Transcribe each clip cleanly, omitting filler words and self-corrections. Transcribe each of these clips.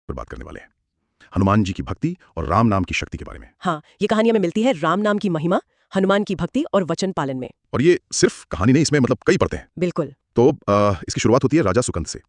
पर बात करने वाले हैं, हनुमान जी की भक्ति और राम नाम की शक्ति के बारे में। हाँ, ये कहानी हमें मिलती है राम नाम की महिमा, हनुमान की भक्ति और वचन पालन में। और ये सिर्फ कहानी नहीं, इसमें मतलब कई परतें हैं। बिल्कुल। तो इसकी शुरुआत होती है राजा सुकंद से।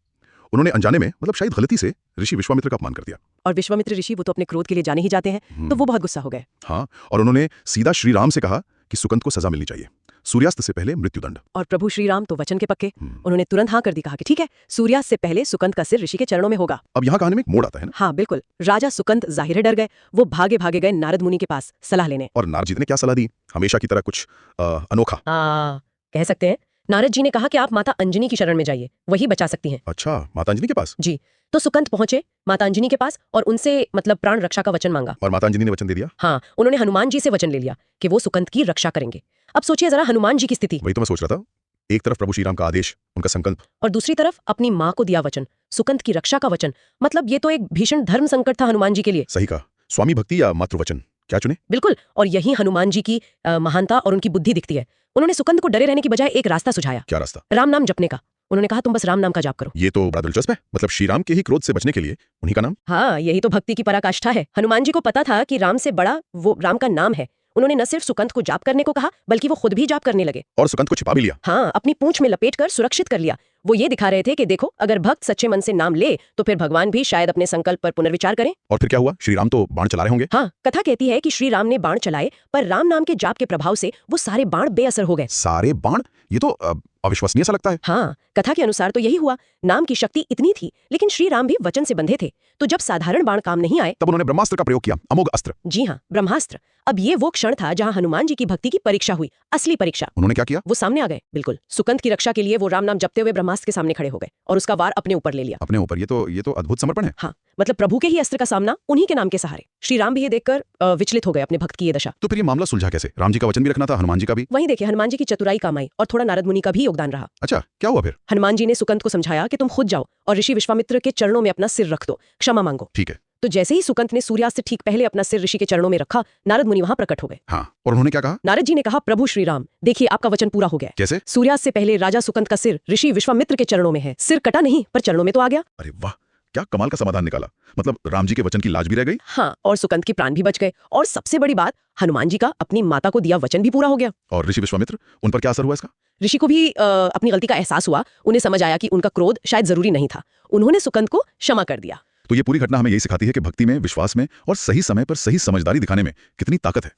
उन्होंने अनजाने में, मतलब शायद गलती से, ऋषि विश्वामित्र का अपमान कर दिया। और विश्वामित्र ऋषि वो तो अपने क्रोध के लिए जाने ही जाते हैं, तो वो बहुत गुस्सा हो गए। हाँ, और उन्होंने सीधा श्री राम से कहा कि सुकंद को सजा मिलनी चाहिए, सूर्यास्त से पहले मृत्युदंड। और प्रभु श्री राम तो वचन के पक्के, उन्होंने तुरंत हाँ कर दी, कहा कि ठीक है, सूर्यास्त से पहले सुकंद का सिर ऋषि के चरणों में होगा। अब यहाँ कहानी में एक मोड़ आता है ना। हाँ बिल्कुल, राजा सुकंद जाहिर है डर गए, वो भागे भागे गए नारद मुनि के पास सलाह लेने। और नारद जी ने क्या सलाह दी? हमेशा की तरह कुछ अनोखा। कह सकते हैं। नारद जी ने कहा कि आप माता अंजनी की शरण में जाइए, वही बचा सकती हैं। अच्छा, माता अंजनी के पास? जी। तो सुकंद पहुंचे माता अंजनी के पास और उनसे मतलब प्राण रक्षा का वचन मांगा। और माता अंजनी ने वचन दे दिया? हाँ, उन्होंने हनुमान जी से वचन ले लिया कि वो सुकंद की रक्षा करेंगे। अब सोचिए जरा हनुमान जी की स्थिति। वही तो मैं सोच रहा था, एक तरफ प्रभु श्री राम का आदेश, उनका संकल्प, और दूसरी तरफ अपनी माँ को दिया वचन, सुकंद की रक्षा का वचन। मतलब ये तो एक भीषण धर्म संकट था हनुमान जी के लिए। सही कहा, स्वामी भक्ति या मातृवचन, क्या चुने? बिल्कुल, और यही हनुमान जी की महानता और उनकी बुद्धि दिखती है। उन्होंने सुकंद को डरे रहने की बजाय एक रास्ता सुझाया। क्या रास्ता? राम नाम जपने का। उन्होंने कहा तुम बस राम नाम का जाप करो। ये तो बड़ा दिलचस्प है, मतलब श्री राम के ही क्रोध से बचने के लिए उन्हीं का नाम। हाँ, यही तो भक्ति की पराकाष्ठा है। हनुमान जी को पता था कि राम से बड़ा वो राम का नाम है। उन्होंने न सिर्फ सुकंद को जाप करने को कहा, बल्कि वो खुद भी जाप करने लगे। और सुकंद को छिपा भी लिया। हाँ, अपनी पूंछ में लपेटकर सुरक्षित कर लिया। वो ये दिखा रहे थे कि देखो, अगर भक्त सच्चे मन से नाम ले तो फिर भगवान भी शायद अपने संकल्प पर पुनर्विचार करें। और फिर क्या हुआ? श्री राम तो बाण चला रहे होंगे। हाँ, कथा कहती है कि श्री राम ने बाण चलाए, पर राम नाम के जाप के प्रभाव से वो सारे बाण बेअसर हो गए। सारे बाण? ये तो अविश्वसनीय सा लगता है। हाँ, कथा के अनुसार तो यही हुआ। नाम की शक्ति इतनी थी, लेकिन श्री राम भी वचन से बंधे थे। तो जब साधारण बाण काम नहीं आए, तब उन्होंने ब्रह्मास्त्र का प्रयोग किया, अमोघ अस्त्र। जी हाँ, ब्रह्मास्त्र। अब ये वो क्षण था जहाँ हनुमान जी की भक्ति की परीक्षा हुई, असली परीक्षा। उन्होंने क्या किया? वो सामने आ गए। बिल्कुल, सुकंद की रक्षा के लिए वो राम नाम जपते हुए ब्रह्मास्त्र के सामने खड़े हो गए और उसका वार अपने ऊपर ले लिया। अपने ऊपर? ये तो अद्भुत समर्पण है। हाँ, मतलब प्रभु के ही अस्त्र का सामना उन्हीं के नाम के सहारे। श्री राम भी ये देखकर विचलित हो गए अपने भक्त की ये दशा। तो फिर ये मामला सुलझा कैसे? राम जी का वचन भी रखना था, हनुमान जी का भी। वहीं देखिए, हनुमान जी की चतुराई काम आई और थोड़ा नारद मुनि का भी योगदान रहा। अच्छा, क्या हुआ फिर? हनुमान जी ने सुकंद को समझाया कि तुम खुद जाओ और ऋषि विश्वामित्र के चरणों में अपना सिर रख दो, क्षमा मांगो। ठीक है। तो जैसे ही सुकंद ने सूर्यास्त से ठीक पहले अपना सिर ऋषि के चरणों में रखा, नारद मुनि वहां प्रकट हो गए। हाँ, और उन्होंने क्या कहा? नारद जी ने कहा, प्रभु श्री राम, देखिए आपका वचन पूरा हो गया। कैसे? सूर्यास्त से पहले राजा सुकंद का सिर ऋषि विश्वामित्र के चरणों में है। सिर कटा नहीं, पर चरणों में तो आ गया। अरे वाह, क्या कमाल का समाधान निकाला। मतलब राम जी के वचन की लाज भी रह गई। हाँ, और सुकंद के प्राण भी बच गए। और सबसे बड़ी बात, हनुमान जी का अपनी माता को दिया वचन भी पूरा हो गया। और ऋषि विश्वामित्र, उन पर क्या असर हुआ इसका? ऋषि को भी अपनी गलती का एहसास हुआ। उन्हें समझ आया कि उनका क्रोध शायद जरूरी नहीं था। उन्होंने सुकंद को क्षमा कर दिया। तो ये पूरी घटना हमें यही सिखाती है कि भक्ति में, विश्वास में और सही समय पर सही समझदारी दिखाने में कितनी ताकत है।